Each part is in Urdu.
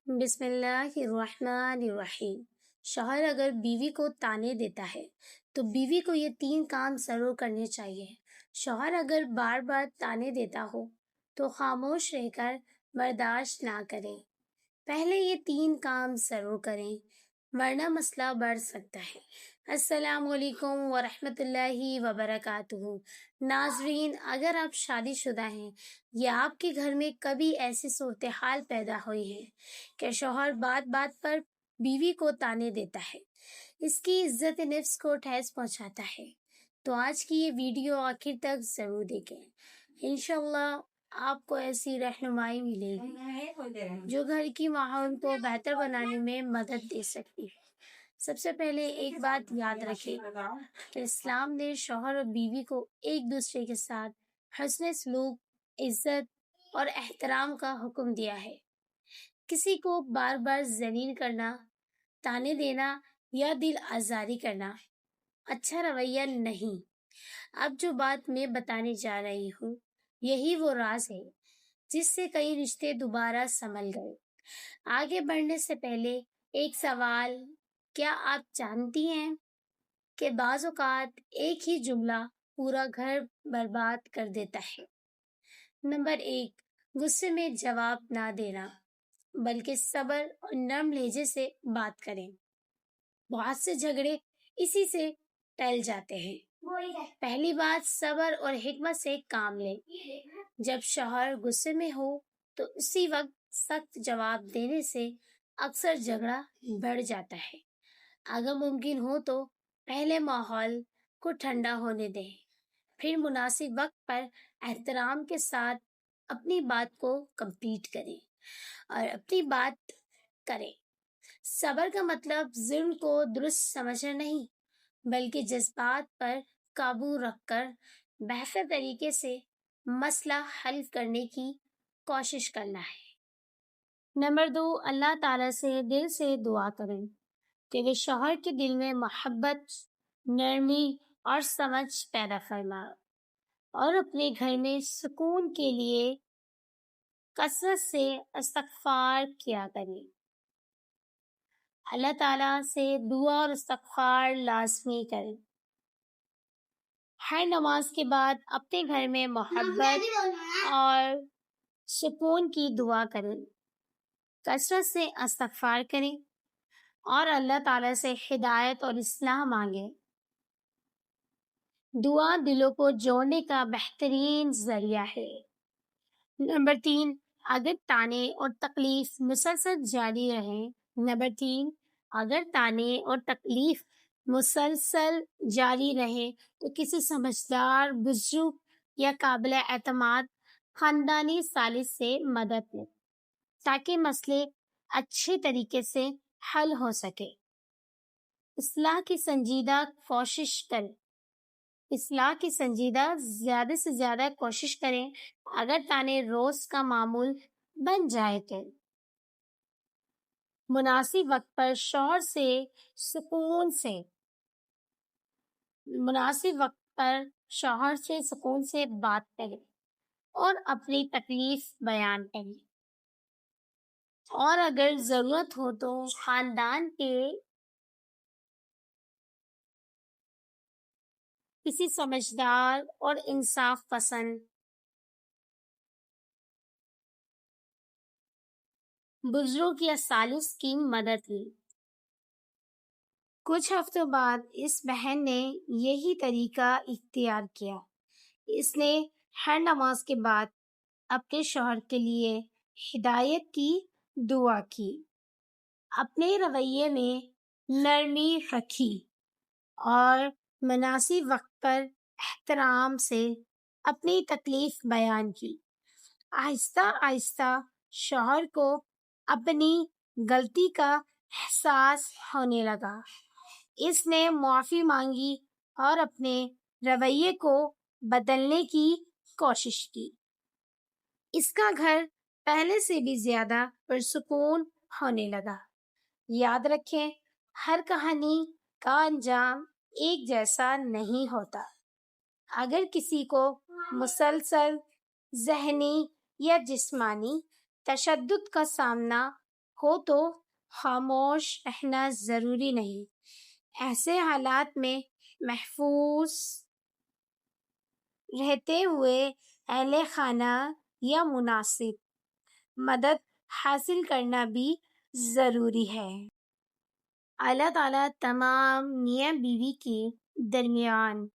بسم اللہ الرحمن الرحیم۔ شوہر اگر بیوی کو تانے دیتا ہے تو بیوی کو یہ 3 کام ضرور کرنے چاہیے۔ شوہر اگر بار بار تانے دیتا ہو تو خاموش رہ کر برداشت نہ کریں۔ پہلے یہ 3 کام ضرور کریں ورنہ مسئلہ بڑھ سکتا ہے۔ السلام علیکم ورحمۃ اللہ وبرکاتہ۔ ناظرین، اگر آپ شادی شدہ ہیں یا آپ کے گھر میں کبھی ایسی صورتحال پیدا ہوئی ہے کہ شوہر بات بات پر بیوی کو تانے دیتا ہے، اس کی عزت نفس کو ٹھیس پہنچاتا ہے، تو آج کی یہ ویڈیو آخر تک ضرور دیکھیں۔ انشاءاللہ آپ کو ایسی رہنمائی ملے گی جو گھر کی ماحول کو بہتر بنانے میں مدد دے سکتی ہے۔ سب سے پہلے ایک بات یاد رکھیں کہ اسلام نے شوہر اور بیوی کو ایک دوسرے کے ساتھ حسن سلوک، عزت اور احترام کا حکم دیا ہے۔ کسی کو بار بار ذلیل کرنا، تانے دینا یا دل آزاری کرنا اچھا رویہ نہیں۔ اب جو بات میں بتانے جا رہی ہوں یہی وہ راز ہے جس سے کئی رشتے دوبارہ سنبھل گئے۔ آگے بڑھنے سے پہلے ایک سوال، کیا آپ جانتی ہیں کہ بعض اوقات ایک ہی جملہ پورا گھر برباد کر دیتا ہے؟ نمبر 1، غصے میں جواب نہ دینا، بلکہ صبر اور نرم لہجے سے بات کریں۔ بہت سے جھگڑے اسی سے ٹل جاتے ہیں۔ پہلی بات، صبر اور حکمت سے کام لیں۔ جب شوہر غصے میں ہو تو اسی وقت سخت جواب دینے سے اکثر جھگڑا بڑھ جاتا ہے۔ اگر ممکن ہو تو پہلے ماحول کو ٹھنڈا ہونے دیں، پھر مناسب وقت پر احترام کے ساتھ اپنی بات کو کمپلیٹ کریں اور اپنی بات کریں۔ صبر کا مطلب ظلم کو درست سمجھنا نہیں، بلکہ جذبات پر قابو رکھ کر بہتر طریقے سے مسئلہ حل کرنے کی کوشش کرنا ہے۔ نمبر 2، اللہ تعالیٰ سے دل سے دعا کریں کہ وہ شوہر کے دل میں محبت، نرمی اور سمجھ پیدا فرمائے اور اپنے گھر میں سکون کے لیے کثرت سے استغفار کیا کریں۔ اللہ تعالیٰ سے دعا اور استغفار لازمی کریں۔ ہر نماز کے بعد اپنے گھر میں محبت اور سکون کی دعا کریں، کثرت سے استغفار کریں اور اللہ تعالیٰ سے ہدایت اور اصلاح مانگیں۔ دعا دلوں کو جوڑنے کا بہترین ذریعہ ہے۔ نمبر 3، اگر تانے اور تکلیف مسلسل جاری رہے تو کسی سمجھدار بزرگ یا قابل اعتماد خاندانی ثالث سے مدد لیں تاکہ مسئلے اچھے طریقے سے حل ہو سکے۔ اصلاح کی زیادہ سے زیادہ کوشش کریں۔ اگر تانے روز کا معمول بن جائے تو مناسب وقت پر شوہر سے سکون سے بات کریں اور اپنی تکلیف بیان کریں، اور اگر ضرورت ہو تو خاندان کے کسی سمجھدار اور انصاف پسند بزرگ یا ثالث کی مدد لی۔ کچھ ہفتوں بعد اس بہن نے یہی طریقہ اختیار کیا۔ اس نے ہر نماز کے بعد اپنے شوہر کے لیے ہدایت کی دعا کی، اپنے رویے میں نرمی رکھی اور مناسب وقت پر احترام سے اپنی تکلیف بیان کی۔ آہستہ آہستہ شوہر کو اپنی غلطی کا احساس ہونے لگا۔ اس نے معافی مانگی اور اپنے رویے کو بدلنے کی کوشش کی۔ اس کا گھر پہلے سے بھی زیادہ پرسکون ہونے لگا۔ یاد رکھیں، ہر کہانی کا انجام ایک جیسا نہیں ہوتا۔ اگر کسی کو مسلسل ذہنی یا جسمانی تشدد کا سامنا ہو تو خاموش رہنا ضروری نہیں۔ ایسے حالات میں محفوظ رہتے ہوئے اہل خانہ یا مناسب مدد حاصل کرنا بھی ضروری ہے۔ اللہ تعالیٰ تمام میاں بیوی کے درمیان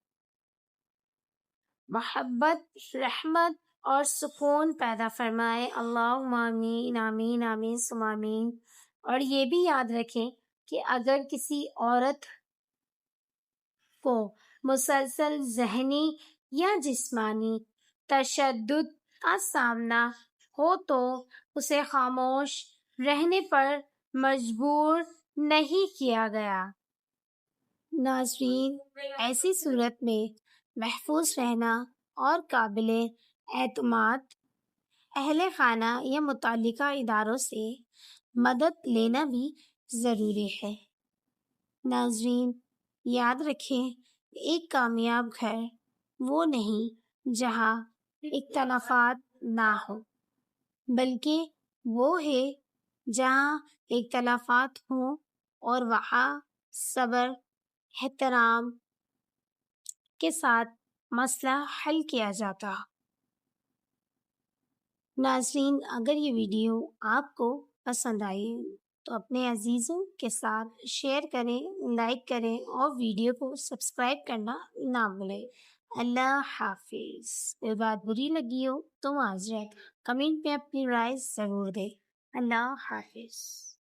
محبت، رحمت اور سکون پیدا فرمائے۔ اللہم آمین آمین آمین ثم آمین۔ اور یہ بھی یاد رکھیں کہ اگر کسی عورت کو مسلسل ذہنی یا جسمانی تشدد کا سامنا ہو تو اسے خاموش رہنے پر مجبور نہیں کیا گیا۔ ناظرین، ایسی صورت میں محفوظ رہنا اور قابل اعتماد اہل خانہ یا متعلقہ اداروں سے مدد لینا بھی ضروری ہے۔ ناظرین، یاد رکھیں، ایک کامیاب گھر وہ نہیں جہاں اختلافات نہ ہو، بلکہ وہ ہے جہاں اختلافات ہوں اور وہاں صبر، احترام کے ساتھ مسئلہ حل کیا جاتا۔ ناظرین، اگر یہ ویڈیو آپ کو پسند آئی تو اپنے عزیزوں کے ساتھ شیئر کریں، لائک کریں اور ویڈیو کو سبسکرائب کرنا نہ بھولیں۔ اللہ حافظ۔ کوئی بات بری لگی ہو تو معذرت، کمنٹ میں اپنی رائے ضرور دیں۔ اللہ حافظ۔